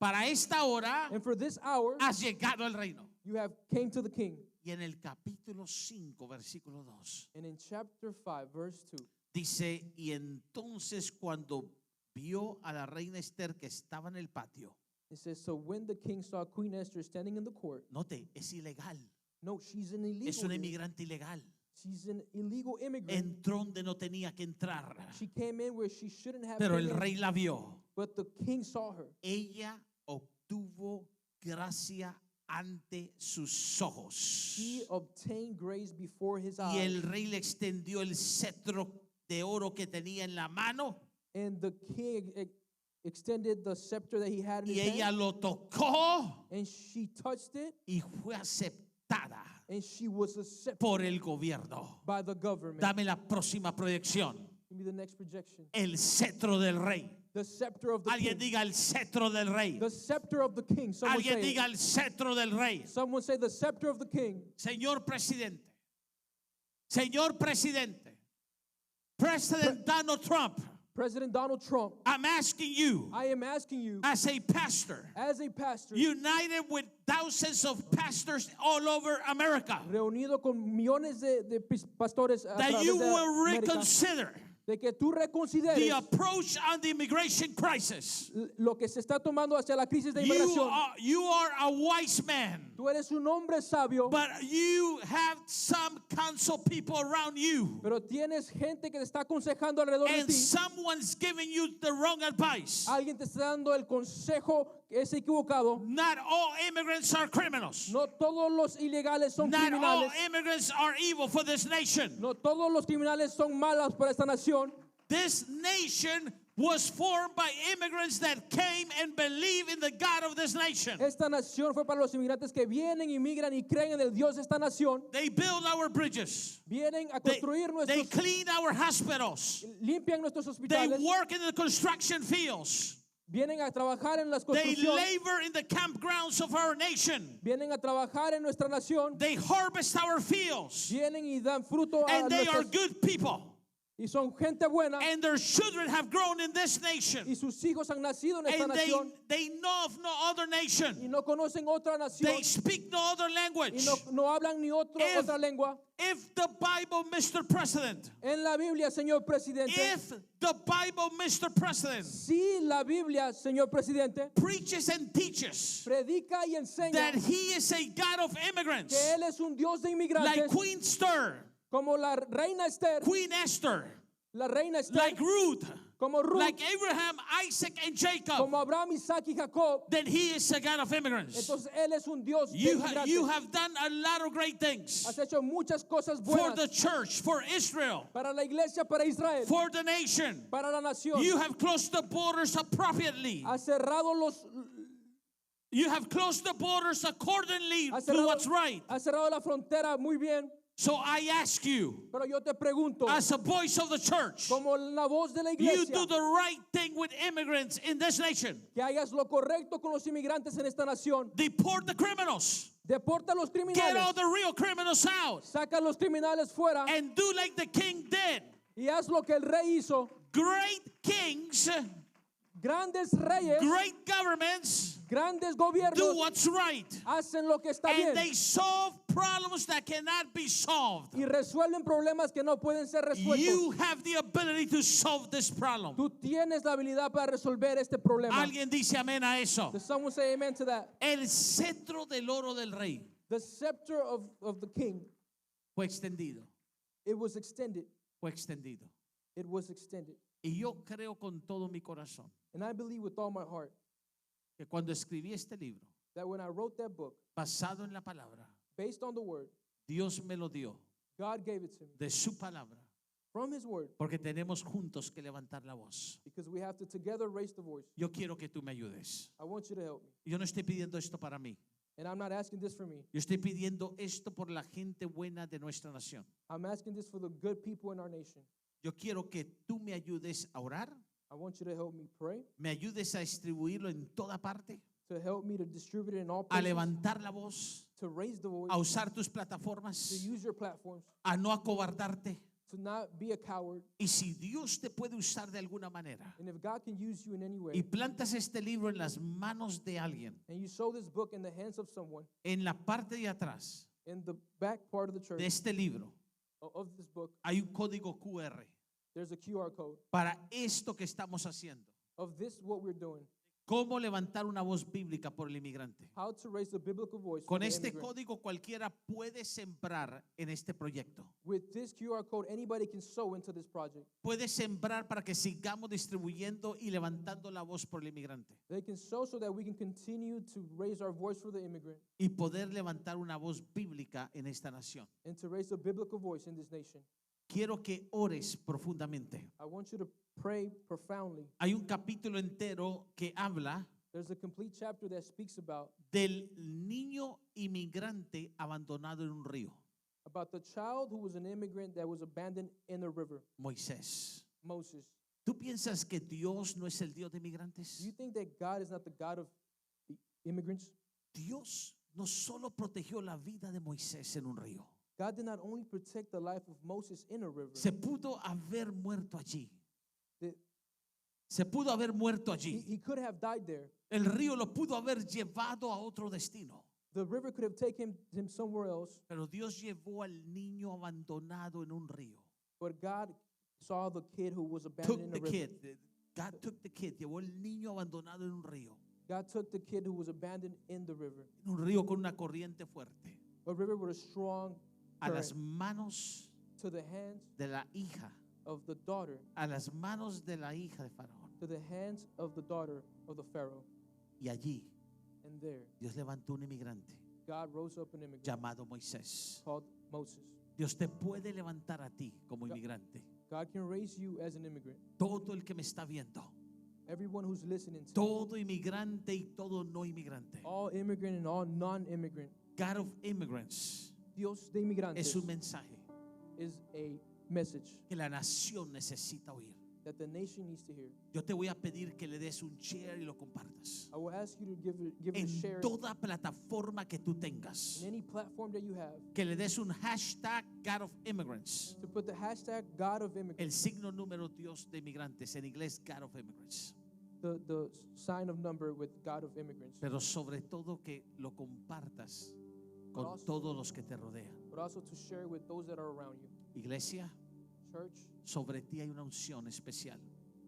para esta hora and for this hour has llegado el reino. you have came to the king. Y en el capítulo 5, versículo 2, And in chapter 5, verse 2, dice, y entonces cuando vio a la reina Esther que estaba en el patio, it says, so when the king saw Queen Esther standing in the court, note, es ilegal, no, she's an illegal. es una inmigrante ilegal. She's an illegal immigrant. Entró donde no tenía que entrar, She came in where she shouldn't have pero been el in, rey la vio. but the king saw her. Ella obtuvo gracia ante sus ojos. She obtained grace before his Y eyes. el rey le extendió el cetro de oro que tenía en la mano And the king extended the scepter that he had in y his ella hand. lo tocó And she touched it. y fue aceptada And she was accepted por el gobierno. by the government. Dame la próxima proyección. Give me the next projection. El cetro del rey. The scepter of the Alguien king. diga el cetro del rey. The scepter of the king. Someone Alguien say, diga el cetro del rey. someone say the scepter of the king. Señor presidente. Señor presidente. President Donald Trump. President Donald Trump, I'm asking you I am asking you as a pastor, as a pastor, united with thousands of pastors all over America, reunido con millones de pastores a that través you de will América, reconsider de que tú the reconsideres approach on the immigration crisis. lo que se está tomando hacia la crisis de inmigración. You are a wise man, Tú eres un hombre sabio, but you have some council people around you, pero tienes gente que te está aconsejando alrededor de and ti. someone's giving you the wrong advice. Alguien te está dando el consejo que es equivocado. Not all immigrants are criminals. No todos los ilegales son Not all criminales. immigrants are evil for this nation. No todos los criminales son malos para esta nación. This nation was formed by immigrants that came and believe in the God of this nation. Esta nación fue para los inmigrantes que vienen, inmigran y creen en el Dios de esta nación. They build our bridges. Vienen a They construir they nuestros, clean our hospitals. limpian nuestros They hospitales. work in the construction fields. Vienen a trabajar en las They construcciones. labor in the campgrounds of our nation. Vienen a trabajar en nuestra nación. They harvest our fields. Vienen y dan fruto a And they are nuestras, good people. Y son gente buena. and their children have grown in this nation. Y sus hijos han nacido en esta And nación. they know of no other Y nation. no conocen otra nación. They speak no other Y language. no hablan ni If- otra lengua. If the Bible, Mr. President, En la Biblia, señor presidente. if the Bible, Mr. President, Si la Biblia, señor presidente, preaches and teaches predica y enseña that He is a God of immigrants, que Él es un Dios de like inmigrantes, Queen Esther, como la reina Esther, Queen Esther, la reina Esther, like Ruth, como Ruth, like Abraham, Isaac, and Jacob, como Abraham, Isaac y Jacob, then He is a God of immigrants. entonces Él es un Dios de You inmigrantes. have done a lot of great things Has hecho muchas cosas for buenas the church, for Israel, para la iglesia, para Israel, for the nation. para la nación. You have closed the borders appropriately. Ha cerrado You have closed the borders accordingly ha to cerrado, what's right. ha cerrado la frontera muy bien, So I ask you, pero yo te pregunto, as a voice of the church, como la voz de la you iglesia, do the right thing with immigrants in this nation. que hagas lo correcto con los inmigrantes en esta nación. Deport the criminals. Deporta a los Get criminales, all the real criminals out. saca a los criminales fuera And do like the king did. y haz lo que el rey hizo. Great kings, Grandes reyes, great governments grandes do gobiernos what's right. hacen lo que está And bien they solve problems that cannot be solved. y resuelven problemas que no pueden ser resueltos. You have the ability to solve this problem. Tú tienes la habilidad para resolver este problema. Alguien dice amén a eso. Does someone say amen to that? El cetro del oro del rey The scepter of the king, fue extendido, it was extended. fue extendido. It was extended. Y yo creo con todo mi corazón And I believe with all my heart que cuando escribí este libro, that when I wrote that book, basado en la palabra, based on the word, Dios me lo dio God gave it to me de su palabra, from his word, porque tenemos juntos que levantar la voz. because we have to together raise the voice. Yo quiero que tú me ayudes. I want you to help me. Yo no estoy pidiendo esto para mí. And I'm not asking this for me. Yo estoy pidiendo esto por la gente buena de nuestra nación. I'm asking this for the good people in our nation. Yo quiero que tú me ayudes a orar, I want you to help me pray, me ayudes a distribuirlo en toda parte, to help me to distribute it in all a places, levantar la voz, to raise the voice, a usar tus to plataformas, use your platforms, a no acobardarte. to not be a coward. Y si Dios te puede usar de alguna manera And if God can use you in any way, y plantas este libro en las manos de alguien, and you sow this book in the hands of someone, en la parte de atrás in the back part of the church de este libro of this book, hay un código QR there's a QR code para esto que estamos haciendo. of this, what we're doing, Cómo levantar una voz bíblica por el inmigrante. how to raise the biblical voice for Con the este immigrant. código cualquiera puede sembrar en este proyecto. With this QR code, anybody can sow into this project. Puede sembrar para que sigamos distribuyendo y levantando la voz por el inmigrante. They can sow so that we can continue to raise our voice for the immigrant Y poder levantar una voz bíblica en esta nación. and to raise a biblical voice in this nation. Quiero que ores profundamente. I want you to pray profoundly. Hay un capítulo entero que habla There's a complete chapter that speaks about del niño inmigrante abandonado en un río, the child who was an immigrant that was abandoned in a river, Moisés. Moses. ¿Tú piensas que Dios no es el Dios de inmigrantes? Do you think that God is not the God of the immigrants? Dios no solo protegió la vida de Moisés en un río, God did not only protect the life of Moses in a river, se pudo haber muerto allí. that Se pudo haber muerto he allí. could have died there. El río lo pudo haber llevado a otro destino. The river could have taken him somewhere else, Pero Dios llevó al niño abandonado en un río. but God saw the kid who was abandoned Took in the the river. kid. God took the kid. Llevó el niño abandonado en un río. God took the kid who was abandoned in the river, En un río con una corriente fuerte. a river with a strong A las current, manos to the hands de la hija. of the daughter, A las manos de la hija de Faraón. to the hands of the daughter of the Pharaoh. Y allí And there, Dios levantó un inmigrante God rose up an immigrant llamado Moisés. called Moses. Dios te puede levantar a ti como inmigrante. God can raise you as an immigrant. Todo el que me está viendo. Everyone who's listening to Todo inmigrante y todo no inmigrante. all immigrant and all non-immigrant, God of immigrants Dios de inmigrantes es un mensaje is a message que la nación necesita oír. that the nation needs to hear. Yo te voy a pedir que le des un share y lo compartas. I will ask you to give it a En share toda plataforma que tú tengas. in any platform that you have, Que le des un hashtag God of Immigrants. to put the hashtag God of Immigrants, El signo número Dios de inmigrantes. En inglés, God of Immigrants. the sign of number with God of Immigrants, Pero sobre todo que lo compartas con also- todos los que te rodean. but also to share with those that are around you. Iglesia, Church, sobre ti hay una unción especial.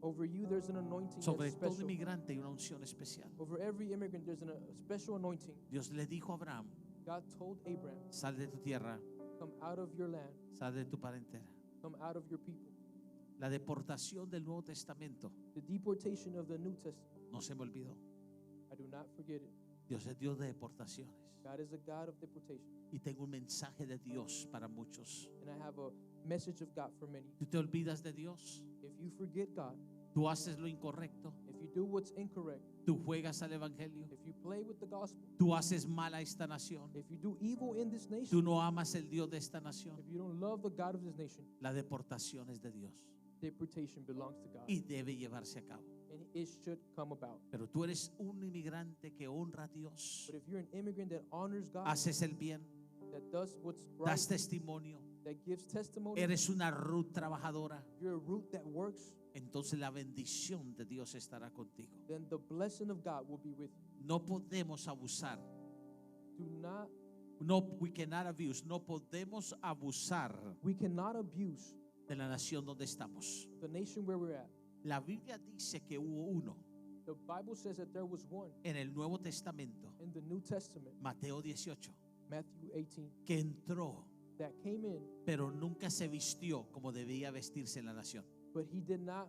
over you there's an anointing Sobre that's todo special. inmigrante hay una unción especial. Over every immigrant there's a special anointing. Dios le dijo a Abraham, God told Abraham, sal de tu tierra, come out of your land, sal de tu parentela. come out of your people. La deportación del Nuevo Testamento The deportation of the New Testament, no se me olvidó. I do not forget it. Dios es Dios de deportaciones. God is a God of deportation. Y tengo un mensaje de Dios para muchos. And I have a message of God for many. Tú te olvidas de Dios, If you forget God, tú haces lo incorrecto, if you do what's incorrect, tú juegas al Evangelio, if you play with the gospel, tú haces mal a esta nación, if you do evil in this tú nation, no amas el Dios de esta nación. if you don't love the God of this nation, La deportación es de Dios deportation belongs to God. y debe llevarse a cabo. And it should come about. Pero tú eres un inmigrante que honra a Dios, But if you're an immigrant that honors God, haces el bien, that does what's right, das testimonio, that gives testimony, eres una Ruth trabajadora, you're a root that works, entonces la bendición de Dios estará contigo. then the blessing of God will be with you. No podemos abusar. Do not, No, we cannot abuse. No podemos abusar we cannot abuse de la nación donde estamos. the nation where we're at. La Biblia dice que hubo uno The Bible says that there was one en el Nuevo Testamento, in the New Testament, Mateo 18, Matthew 18, que entró, that came in, pero nunca se vistió como debía vestirse en la nación. but he did not,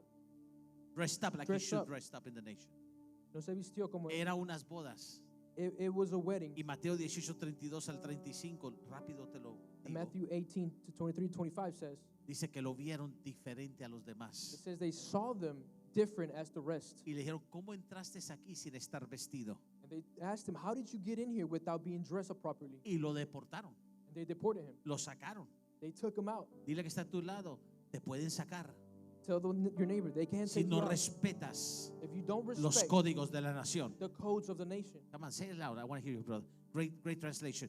Dressed up like he Dress should up. dressed up in the nation. no se vistió como, Era unas bodas. it was a wedding. Y Mateo 18, 32 al 35, rápido te lo And digo, Matthew 18 to 23, 25 says, dice que lo vieron diferente a los it demás. says they saw them different as the rest. Y le dijeron, ¿cómo entraste aquí sin estar vestido? And they asked him, how did you get in here without being dressed up properly? Y lo deportaron, And they deported him. lo sacaron. They took him out. Dile que está a tu lado, te pueden sacar Tell your neighbor, they can't si take no you out respetas if you don't los respect códigos de la nación. the codes of the nation. Come on, say it loud. I want to hear you, brother. Great translation.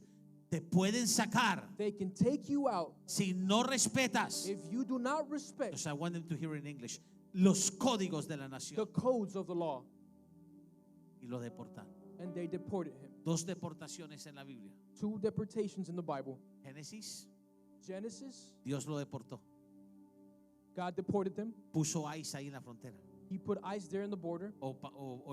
Te pueden sacar They can take you out si no respetas. if you do not respect So I want them to hear in English. Los códigos de la the nación. codes of the law. Y lo deportaron. And they deported him. Dos deportaciones en la Biblia. 2 deportations in the Bible. Génesis, Genesis, Dios lo deportó. God deported them. Puso ice ahí en la frontera. He put ice there in the border O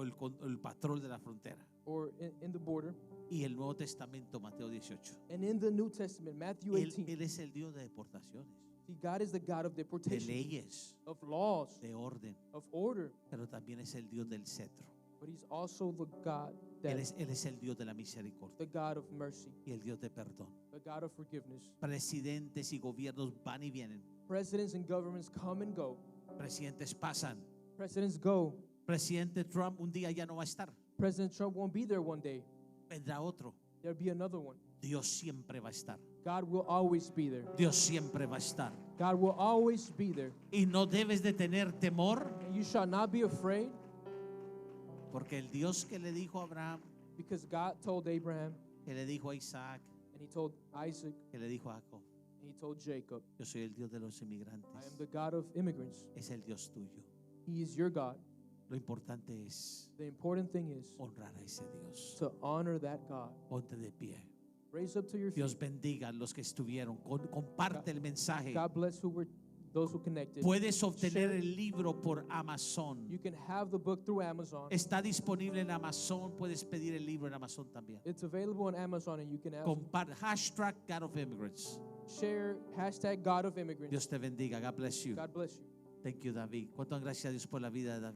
el patrón de la frontera. or in the border. Y el Nuevo Testamento, Mateo 18. And in the New Testament, Matthew 18, Él es el Dios de deportaciones, see, God is the God of de deportation, leyes, of laws, de orden, of order. pero también es el Dios del cetro. But he's also the God that Él es el Dios de la misericordia the God of mercy, y el Dios de perdón. the God of forgiveness. Presidentes y gobiernos van y vienen. Presidents and governments come and go. Presidentes pasan. Presidents go. Presidente Trump un día ya no va a estar. President Trump won't be there one day. Vendrá otro. There'll be another one. Dios siempre va a estar. God will always be there. Dios siempre va a estar. God will always be there. Y no debes de tener temor, And you shall not be afraid, porque el Dios que le dijo a Abraham, because God told Abraham, que le dijo a Isaac, and he told Isaac, que le dijo a Jacob, and he told Jacob, yo soy el Dios de los inmigrantes. I am the God of immigrants. Es el Dios tuyo. He is your God. Lo importante es The important thing is honrar a ese Dios. to honor that God. Ponte de pie. Raise up to your feet. Dios bendiga a los que estuvieron. Comparte el mensaje. God bless those who connected. Puedes obtener Share. el libro por Amazon. You can have the book through Amazon. Está disponible en Amazon. Puedes pedir el libro en Amazon también. It's available on Amazon, and you can ask, Comparte. Hashtag God of Immigrants. share hashtag God of Immigrants. Dios te bendiga. God bless you. God bless you. Thank you, David. ¿Cuántas gracias a Dios por la vida de David?